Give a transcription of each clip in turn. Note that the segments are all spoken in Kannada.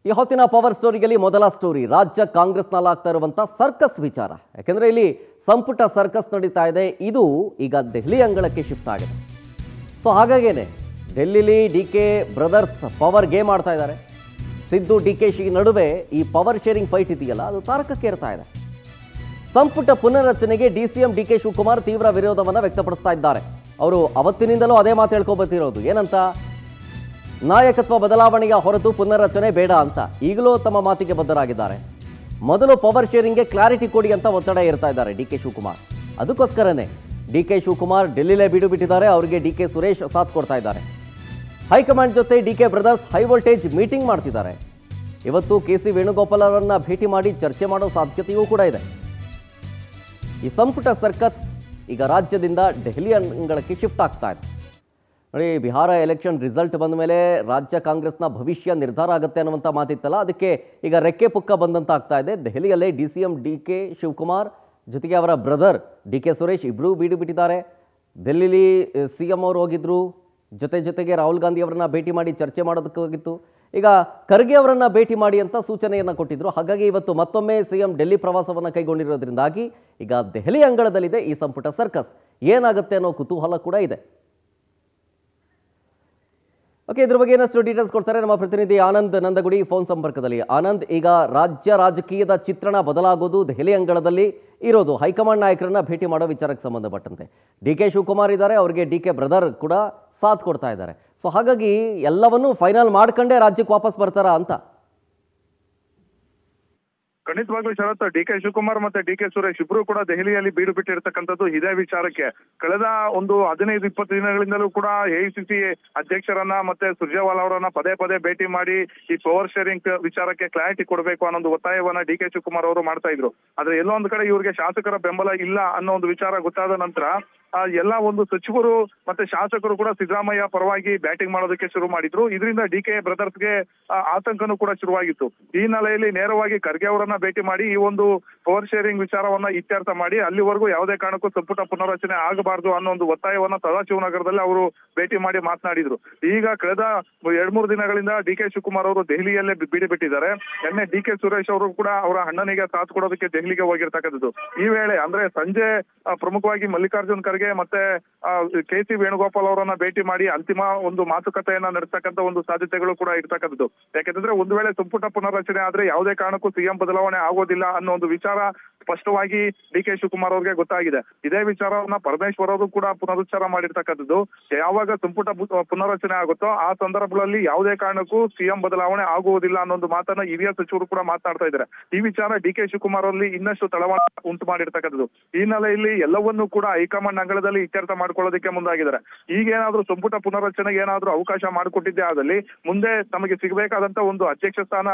ಈ ಹೊತ್ತಿನ ಪವರ್ ಸ್ಟೋರಿಯಲ್ಲಿ ಮೊದಲ ಸ್ಟೋರಿ ರಾಜ್ಯ ಕಾಂಗ್ರೆಸ್ನಲ್ಲಿ ಆಗ್ತಾ ಇರುವಂತ ಸರ್ಕಸ್ ವಿಚಾರ. ಯಾಕಂದ್ರೆ ಇಲ್ಲಿ ಸಂಪುಟ ಸರ್ಕಸ್ ನಡೀತಾ ಇದೆ. ಇದು ಈಗ ದೆಹಲಿ ಅಂಗಳಕ್ಕೆ ಶಿಫ್ಟ್ ಆಗಿದೆ. ಸೊ ಹಾಗಾಗೇನೆ ಡೆಲ್ಲಿಲಿ ಡಿಕೆ ಬ್ರದರ್ಸ್ ಪವರ್ ಗೇಮ್ ಆಡ್ತಾ ಇದ್ದಾರೆ. ಸಿದ್ದು ಡಿಕೆಶಿ ನಡುವೆ ಈ ಪವರ್ ಶೇರಿಂಗ್ ಫೈಟ್ ಇದೆಯಲ್ಲ, ಅದು ತಾರಕಕ್ಕೇರ್ತಾ ಇದೆ. ಸಂಪುಟ ಪುನರ್ರಚನೆಗೆ ಡಿಸಿಎಂ ಡಿಕೆ ಶಿವಕುಮಾರ್ ತೀವ್ರ ವಿರೋಧವನ್ನು ವ್ಯಕ್ತಪಡಿಸ್ತಾ ಇದ್ದಾರೆ. ಅವರು ಅವತ್ತಿನಿಂದಲೂ ಅದೇ ಮಾತು ಹೇಳ್ಕೊಬತ್ತಿರೋದು, ಏನಂತ, ನಾಯಕತ್ವ ಬದಲಾವಣೆಯ ಹೊರತು ಪುನರ್ರಚನೆ ಬೇಡ ಅಂತ. ಈಗಲೂ ತಮ್ಮ ಮಾತಿಗೆ ಬದ್ಧರಾಗಿದ್ದಾರೆ. ಮೊದಲು ಪವರ್ ಶೇರಿಂಗ್ಗೆ ಕ್ಲಾರಿಟಿ ಕೊಡಿ ಅಂತ ಒತ್ತಡ ಇರ್ತಾ ಇದ್ದಾರೆ ಡಿಕೆ ಶಿವಕುಮಾರ್. ಅದಕ್ಕೋಸ್ಕರನೇ ಡಿಕೆ ಶಿವಕುಮಾರ್ ಡೆಲ್ಲಿಲೇ ಬೀಡು ಬಿಟ್ಟಿದ್ದಾರೆ. ಅವರಿಗೆ ಡಿಕೆ ಸುರೇಶ್ ಸಾಥ್ ಕೊಡ್ತಾ ಇದ್ದಾರೆ. ಹೈಕಮಾಂಡ್ ಜೊತೆ DK brothers high voltage meeting ಮಾಡ್ತಿದ್ದಾರೆ. ಇವತ್ತು ಕೆಸಿ ವೇಣುಗೋಪಾಲ್ ಅವರನ್ನ ಭೇಟಿ ಮಾಡಿ ಚರ್ಚೆ ಮಾಡೋ ಸಾಧ್ಯತೆಯೂ ಕೂಡ ಇದೆ. ಈ ಸಂಪುಟ ಸರ್ಕಸ್ ಈಗ ರಾಜ್ಯದಿಂದ ದೆಹಲಿ ಅಂಗಳಕ್ಕೆ ಶಿಫ್ಟ್ ಆಗ್ತಾ ಇದೆ. ನೋಡಿ, ಬಿಹಾರ ಎಲೆಕ್ಷನ್ ರಿಸಲ್ಟ್ ಬಂದ ಮೇಲೆ ರಾಜ್ಯ ಕಾಂಗ್ರೆಸ್ನ ಭವಿಷ್ಯ ನಿರ್ಧಾರ ಆಗುತ್ತೆ ಅನ್ನುವಂಥ ಮಾತಿತ್ತಲ್ಲ, ಅದಕ್ಕೆ ಈಗ ರೆಕ್ಕೆ ಪುಕ್ಕ ಬಂದಂತ ಆಗ್ತಾ ಇದೆ. ದೆಹಲಿಯಲ್ಲೇ ಡಿಸಿಎಂ ಡಿಕೆ ಶಿವಕುಮಾರ್ ಜೊತೆಗೆ ಅವರ ಬ್ರದರ್ ಡಿಕೆ ಸುರೇಶ್ ಇಬ್ಬರೂ ಬೀಡು ಬಿಟ್ಟಿದ್ದಾರೆ. ಡೆಲ್ಲಿಲಿ ಸಿಎಂ ಅವರು ಹೋಗಿದ್ರು, ಜೊತೆಗೆ ರಾಹುಲ್ ಗಾಂಧಿ ಅವರನ್ನ ಭೇಟಿ ಮಾಡಿ ಚರ್ಚೆ ಮಾಡೋದಕ್ಕೆ ಹೋಗಿತ್ತು. ಈಗ ಖರ್ಗೆ ಅವರನ್ನ ಭೇಟಿ ಮಾಡಿ ಅಂತ ಸೂಚನೆಯನ್ನು ಕೊಟ್ಟಿದ್ರು. ಹಾಗಾಗಿ ಇವತ್ತು ಮತ್ತೊಮ್ಮೆ ಸಿಎಂ ಡೆಲ್ಲಿ ಪ್ರವಾಸವನ್ನು ಕೈಗೊಂಡಿರೋದ್ರಿಂದಾಗಿ ಈಗ ದೆಹಲಿ ಅಂಗಳದಲ್ಲಿದೆ ಈ ಸಂಪುಟ ಸರ್ಕಸ್. ಏನಾಗುತ್ತೆ ಅನ್ನೋ ಕುತೂಹಲ ಕೂಡ ಇದೆ. ಓಕೆ, ಇದ್ರ ಬಗ್ಗೆ ಏನಷ್ಟು ಡೀಟೇಲ್ಸ್ ಕೊಡ್ತಾರೆ ನಮ್ಮ ಪ್ರತಿನಿಧಿ ಆನಂದ್ ನಂದಗುಡಿ ಫೋನ್ ಸಂಪರ್ಕದಲ್ಲಿ. ಆನಂದ್, ಈಗ ರಾಜ್ಯ ರಾಜಕೀಯದ ಚಿತ್ರಣ ಬದಲಾಗೋದು ದೆಹಲಿ ಅಂಗಳದಲ್ಲಿ ಇರೋದು ಹೈಕಮಾಂಡ್ ನಾಯಕರನ್ನ ಭೇಟಿ ಮಾಡೋ ವಿಚಾರಕ್ಕೆ ಸಂಬಂಧಪಟ್ಟಂತೆ. ಡಿಕೆ ಶಿವಕುಮಾರ್ ಇದ್ದಾರೆ, ಅವರಿಗೆ ಡಿಕೆ ಬ್ರದರ್ ಕೂಡ ಸಾಥ್ ಕೊಡ್ತಾ ಇದ್ದಾರೆ. ಸೊ ಹಾಗಾಗಿ ಎಲ್ಲವನ್ನೂ ಫೈನಲ್ ಮಾಡ್ಕೊಂಡೇ ರಾಜ್ಯಕ್ಕೆ ವಾಪಸ್ ಬರ್ತಾರಾ ಅಂತ? ಖಂಡಿತವಾಗ್ಲೂ ಶರತ್, ಡಿಕೆ ಶಿವಕುಮಾರ್ ಮತ್ತೆ ಡಿಕೆ ಸುರೇಶ್ ಇಬ್ರು ಕೂಡ ದೆಹಲಿಯಲ್ಲಿ ಬೀಡು ಬಿಟ್ಟಿರ್ತಕ್ಕಂಥದ್ದು ಇದೇ ವಿಚಾರಕ್ಕೆ. ಕಳೆದ ಒಂದು 15-20 ದಿನಗಳಿಂದಲೂ ಕೂಡ ಎಐಸಿಸಿ ಅಧ್ಯಕ್ಷರನ್ನ ಮತ್ತೆ ಸುರ್ಜೇವಾಲಾ ಅವರನ್ನ ಪದೇ ಭೇಟಿ ಮಾಡಿ ಈ ಪವರ್ ಶೇರಿಂಗ್ ವಿಚಾರಕ್ಕೆ ಕ್ಲಾರಿಟಿ ಕೊಡಬೇಕು ಅನ್ನೋ ಒಂದು ಒತ್ತಾಯವನ್ನ ಡಿಕೆ ಶಿವಕುಮಾರ್ ಅವರು ಮಾಡ್ತಾ ಇದ್ರು. ಆದ್ರೆ ಎಲ್ಲೋ ಒಂದು ಕಡೆ ಇವ್ರಿಗೆ ಶಾಸಕರ ಬೆಂಬಲ ಇಲ್ಲ ಅನ್ನೋ ಒಂದು ವಿಚಾರ ಗೊತ್ತಾದ ನಂತರ ಎಲ್ಲ ಒಂದು ಸಚಿವರು ಮತ್ತೆ ಶಾಸಕರು ಕೂಡ ಸಿದ್ದರಾಮಯ್ಯ ಪರವಾಗಿ ಬ್ಯಾಟಿಂಗ್ ಮಾಡೋದಕ್ಕೆ ಶುರು ಮಾಡಿದ್ರು. ಇದರಿಂದ ಡಿಕೆ ಬ್ರದರ್ಸ್ಗೆ ಆತಂಕನೂ ಕೂಡ ಶುರುವಾಗಿತ್ತು. ಈ ಹಿನ್ನೆಲೆಯಲ್ಲಿ ನೇರವಾಗಿ ಖರ್ಗೆ ಅವರನ್ನ ಭೇಟಿ ಮಾಡಿ ಈ ಒಂದು ಪವರ್ ಶೇರಿಂಗ್ ವಿಚಾರವನ್ನ ಇತ್ಯರ್ಥ ಮಾಡಿ ಅಲ್ಲಿವರೆಗೂ ಯಾವುದೇ ಕಾರಣಕ್ಕೂ ಸಂಪುಟ ಪುನರ್ರಚನೆ ಆಗಬಾರದು ಅನ್ನೋ ಒಂದು ಒತ್ತಾಯವನ್ನ ಸದಾಶಿವನಗರದಲ್ಲಿ ಅವರು ಭೇಟಿ ಮಾಡಿ ಮಾತನಾಡಿದ್ರು. ಈಗ ಕಳೆದ 2-3 ದಿನಗಳಿಂದ ಡಿಕೆ ಶಿವಕುಮಾರ್ ಅವರು ದೆಹಲಿಯಲ್ಲೇ ಬೀಡು ಬಿಟ್ಟಿದ್ದಾರೆ. ನಿನ್ನೆ ಡಿಕೆ ಸುರೇಶ್ ಅವರು ಕೂಡ ಅವರ ಅಣ್ಣನಿಗೆ ಸಾಥ್ ಕೊಡೋದಕ್ಕೆ ದೆಹಲಿಗೆ ಹೋಗಿರ್ತಕ್ಕಂಥದ್ದು. ಈ ವೇಳೆ ಅಂದ್ರೆ ಸಂಜೆ ಪ್ರಮುಖವಾಗಿ ಮಲ್ಲಿಕಾರ್ಜುನ್ ಖರ್ಗೆ ಮತ್ತೆ ಕೆಸಿ ವೇಣುಗೋಪಾಲ್ ಅವರನ್ನ ಭೇಟಿ ಮಾಡಿ ಅಂತಿಮ ಒಂದು ಮಾತುಕತೆಯನ್ನ ನಡೆಸ್ತಕ್ಕಂಥ ಒಂದು ಸಾಧ್ಯತೆಗಳು ಕೂಡ ಇರ್ತಕ್ಕಂಥದ್ದು. ಯಾಕೆಂದ್ರೆ ಒಂದು ವೇಳೆ ಸಂಪುಟ ಪುನರ್ರಚನೆ ಆದ್ರೆ ಯಾವುದೇ ಕಾರಣಕ್ಕೂ ಸಿಎಂ ಬದಲಾವಣೆ ಆಗೋದಿಲ್ಲ ಅನ್ನೋ ಒಂದು ವಿಚಾರ ಸ್ಪಷ್ಟವಾಗಿ ಡಿಕೆ ಶಿವಕುಮಾರ್ ಅವ್ರಿಗೆ ಗೊತ್ತಾಗಿದೆ. ಇದೇ ವಿಚಾರವನ್ನ ಪರಮೇಶ್ವರ್ ಅವರು ಕೂಡ ಪುನರುಚ್ಚಾರ ಮಾಡಿರ್ತಕ್ಕಂಥದ್ದು. ಯಾವಾಗ ಸಂಪುಟ ಪುನರ್ರಚನೆ ಆಗುತ್ತೋ ಆ ಸಂದರ್ಭದಲ್ಲಿ ಯಾವುದೇ ಕಾರಣಕ್ಕೂ ಸಿಎಂ ಬದಲಾವಣೆ ಆಗುವುದಿಲ್ಲ ಅನ್ನೋ ಒಂದು ಮಾತನ್ನ ಹಿರಿಯ ಸಚಿವರು ಕೂಡ ಮಾತನಾಡ್ತಾ ಇದ್ದಾರೆ. ಈ ವಿಚಾರ ಡಿಕೆ ಶಿವಕುಮಾರ್ ಅವರಲ್ಲಿ ಇನ್ನಷ್ಟು ತಳವಾಟ ಉಂಟು ಮಾಡಿರ್ತಕ್ಕಂಥದ್ದು. ಈ ಹಿನ್ನೆಲೆಯಲ್ಲಿ ಎಲ್ಲವನ್ನೂ ಕೂಡ ಹೈಕಮಾಂಡ್ ಅಂಗಳದಲ್ಲಿ ಇತ್ಯರ್ಥ ಮಾಡ್ಕೊಳ್ಳೋದಕ್ಕೆ ಮುಂದಾಗಿದ್ದಾರೆ. ಈಗೇನಾದ್ರೂ ಸಂಪುಟ ಪುನರ್ರಚನೆಗೆ ಏನಾದ್ರೂ ಅವಕಾಶ ಮಾಡಿಕೊಟ್ಟಿದ್ದೆ ಆದಲ್ಲಿ ಮುಂದೆ ತಮಗೆ ಸಿಗಬೇಕಾದಂತ ಒಂದು ಅಧ್ಯಕ್ಷ ಸ್ಥಾನ,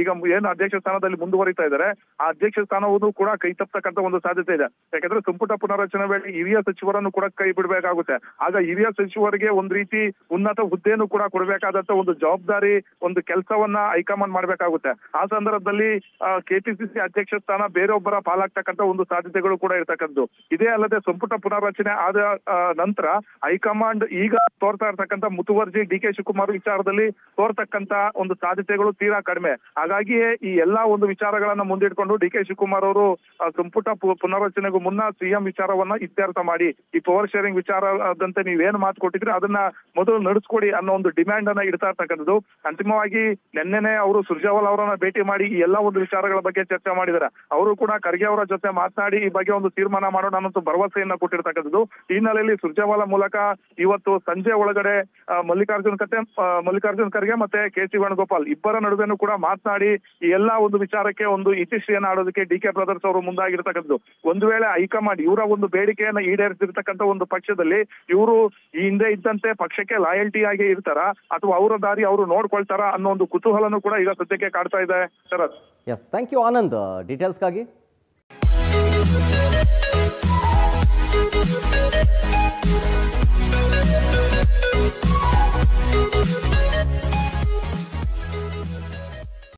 ಈಗ ಏನು ಅಧ್ಯಕ್ಷ ಸ್ಥಾನದಲ್ಲಿ ಮುಂದುವರಿತಾ ಇದ್ದಾರೆ, ಆ ಅಧ್ಯಕ್ಷ ಸ್ಥಾನವನ್ನು ಕೂಡ ಕೈ ತಪ್ಪತಕ್ಕಂತ ಒಂದು ಸಾಧ್ಯತೆ ಇದೆ. ಯಾಕಂದ್ರೆ ಸಂಪುಟ ಪುನರ್ರಚನೆ ವೇಳೆ ಹಿರಿಯ ಸಚಿವರನ್ನು ಕೂಡ ಕೈ ಬಿಡಬೇಕಾಗುತ್ತೆ. ಆಗ ಹಿರಿಯ ಸಚಿವರಿಗೆ ಒಂದ್ ರೀತಿ ಉನ್ನತ ಹುದ್ದೆಯನ್ನು ಕೂಡ ಕೊಡಬೇಕಾದಂತ ಒಂದು ಜವಾಬ್ದಾರಿ, ಒಂದು ಕೆಲಸವನ್ನ ಹೈಕಮಾಂಡ್ ಮಾಡ್ಬೇಕಾಗುತ್ತೆ. ಆ ಸಂದರ್ಭದಲ್ಲಿ ಕೆಪಿಸಿಸಿ ಅಧ್ಯಕ್ಷ ಸ್ಥಾನ ಬೇರೊಬ್ಬರ ಪಾಲಾಗ್ತಕ್ಕಂತ ಒಂದು ಸಾಧ್ಯತೆಗಳು ಕೂಡ ಇರ್ತಕ್ಕಂಥದ್ದು. ಇದೇ ಅಲ್ಲದೆ ಸಂಪುಟ ಪುನರ್ರಚನೆ ಆದ ನಂತರ ಹೈಕಮಾಂಡ್ ಈಗ ತೋರ್ತಾ ಇರ್ತಕ್ಕಂಥ ಮುತುವರ್ಜಿ ಡಿಕೆ ಶಿವಕುಮಾರ್ ವಿಚಾರದಲ್ಲಿ ತೋರ್ತಕ್ಕಂತ ಒಂದು ಸಾಧ್ಯತೆಗಳು ತೀರಾ ಕಡಿಮೆ. ಹಾಗಾಗಿಯೇ ಈ ಎಲ್ಲಾ ಒಂದು ವಿಚಾರಗಳನ್ನ ಮುಂದಿಟ್ಕೊಂಡು ಡಿಕೆ ಶಿವಕುಮಾರ್ ಅವರು ಸಂಪುಟ ಪುನರ್ರಚನೆಗೂ ಮುನ್ನ ಸಿಎಂ ವಿಚಾರವನ್ನ ಇತ್ಯರ್ಥ ಮಾಡಿ ಈ ಪವರ್ ಶೇರಿಂಗ್ ವಿಚಾರದಂತೆ ನೀವೇನು ಮಾತು ಕೊಟ್ಟಿದ್ರೆ ಅದನ್ನ ಮೊದಲು ನಡೆಸ್ಕೊಡಿ ಅನ್ನೋ ಒಂದು ಡಿಮ್ಯಾಂಡ್ ಅನ್ನ ಇಡ್ತಾ ಇರ್ತಕ್ಕಂಥದ್ದು. ಅಂತಿಮವಾಗಿ ನಿನ್ನೆನೆ ಅವರು ಸುರ್ಜೇವಾಲಾ ಅವರನ್ನ ಭೇಟಿ ಮಾಡಿ ಈ ಎಲ್ಲಾ ಒಂದು ವಿಚಾರಗಳ ಬಗ್ಗೆ ಚರ್ಚೆ ಮಾಡಿದ್ದಾರೆ. ಅವರು ಕೂಡ ಖರ್ಗೆ ಅವರ ಜೊತೆ ಮಾತನಾಡಿ ಈ ಬಗ್ಗೆ ಒಂದು ತೀರ್ಮಾನ ಮಾಡೋಣ ಅನ್ನೋ ಭರವಸೆಯನ್ನ ಕೊಟ್ಟಿರ್ತಕ್ಕಂಥದ್ದು. ಈ ಹಿನ್ನೆಲೆಯಲ್ಲಿ ಸುರ್ಜೇವಾಲಾ ಮೂಲಕ ಇವತ್ತು ಸಂಜೆ ಒಳಗಡೆ ಮಲ್ಲಿಕಾರ್ಜುನ್ ಖರ್ಗೆ ಮತ್ತೆ ಕೆಸಿ ವೇಣುಗೋಪಾಲ್ ಇಬ್ಬರ ನಡುವೆನೂ ಕೂಡ ಮಾತನಾಡಿ ಈ ಎಲ್ಲಾ ಒಂದು ವಿಚಾರಕ್ಕೆ ಒಂದು ಇತಿಶ್ರೀಯನ್ನ ಆಡೋದಕ್ಕೆ ಡಿಕೆ ಬ್ರದರ್ಸ್ ಅವರು ಮುಂದಾಗಿರ್ತಕ್ಕಂಥದ್ದು. ಒಂದು ವೇಳೆ ಹೈಕಮಾಂಡ್ ಇವರ ಒಂದು ಬೇಡಿಕೆಯನ್ನ ಈಡೇರಿಸಿರ್ತಕ್ಕಂಥ ಒಂದು ಪಕ್ಷದಲ್ಲಿ ಇವರು ಈ ಹಿಂದೆ ಇದ್ದಂತೆ ಪಕ್ಷಕ್ಕೆ ಲಾಯಲ್ಟಿ ಆಗಿ ಇರ್ತಾರ ಅಥವಾ ಅವರ ದಾರಿ ಅವರು ನೋಡ್ಕೊಳ್ತಾರ ಅನ್ನೋ ಒಂದು ಕುತೂಹಲನೂ ಕೂಡ ಈಗ ಸದ್ಯಕ್ಕೆ ಕಾಡ್ತಾ ಇದೆ. ಶರತ್, ಎಸ್, ಥ್ಯಾಂಕ್ ಯು ಆನಂದ್ ಡೀಟೇಲ್ಸ್ಗಾಗಿ.